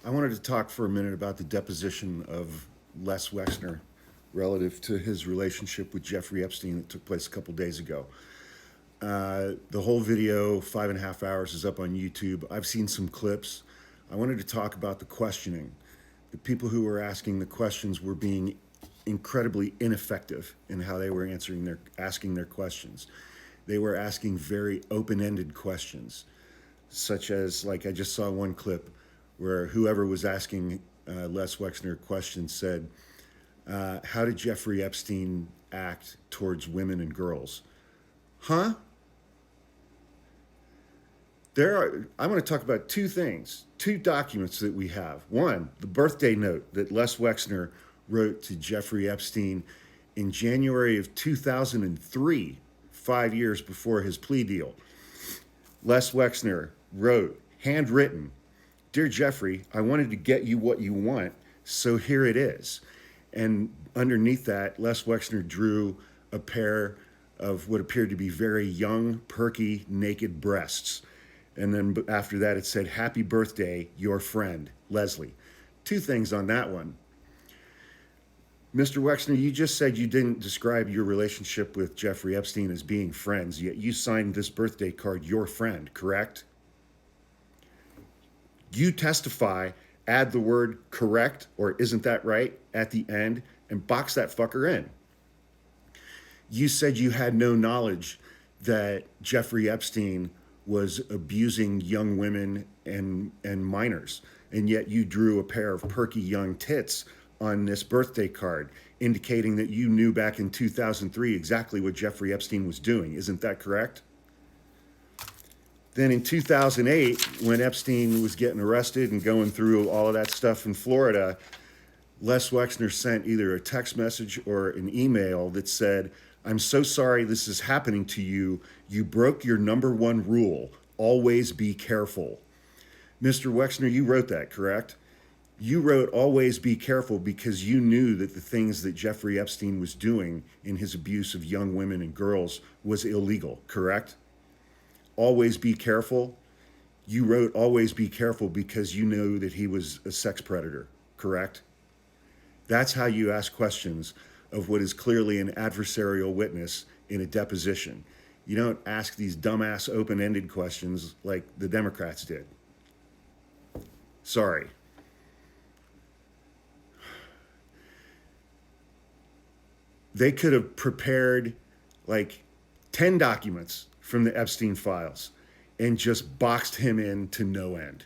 I wanted to talk for a minute about the deposition of Les Wexner relative to his relationship with Jeffrey Epstein that took place a couple days ago. The whole video, 5.5 hours, is up on YouTube. I've seen some clips. I wanted to talk about the questioning. The people who were asking the questions were being incredibly ineffective in how they were asking their questions. They were asking very open-ended questions, such as, like, I just saw one clip where whoever was asking Les Wexner questions said, how did Jeffrey Epstein act towards women and girls? Huh? I want to talk about two things, two documents that we have. One, the birthday note that Les Wexner wrote to Jeffrey Epstein in January of 2003, 5 years before his plea deal. Les Wexner wrote, handwritten, "Dear Jeffrey, I wanted to get you what you want, so here it is." And underneath that, Les Wexner drew a pair of what appeared to be very young, perky, naked breasts. And then after that, it said, "Happy birthday, your friend, Leslie." Two things on that one. Mr. Wexner, you just said you didn't describe your relationship with Jeffrey Epstein as being friends, yet you signed this birthday card, "Your friend," correct? You testify, add the word "correct" or "isn't that right" at the end, and box that fucker in. You said you had no knowledge that Jeffrey Epstein was abusing young women and minors, and yet you drew a pair of perky young tits on this birthday card, indicating that you knew back in 2003 exactly what Jeffrey Epstein was doing. Isn't that correct? Then in 2008, when Epstein was getting arrested and going through all of that stuff in Florida, Les Wexner sent either a text message or an email that said, "I'm so sorry this is happening to you. You broke your number one rule. Always be careful." Mr. Wexner, you wrote that, correct? You wrote "always be careful" because you knew that the things that Jeffrey Epstein was doing in his abuse of young women and girls was illegal, correct? Always be careful. You wrote "always be careful" because you knew that he was a sex predator, correct? That's how you ask questions of what is clearly an adversarial witness in a deposition. You don't ask these dumbass open-ended questions like the Democrats did. Sorry. They could have prepared like 10 documents from the Epstein files and just boxed him in to no end.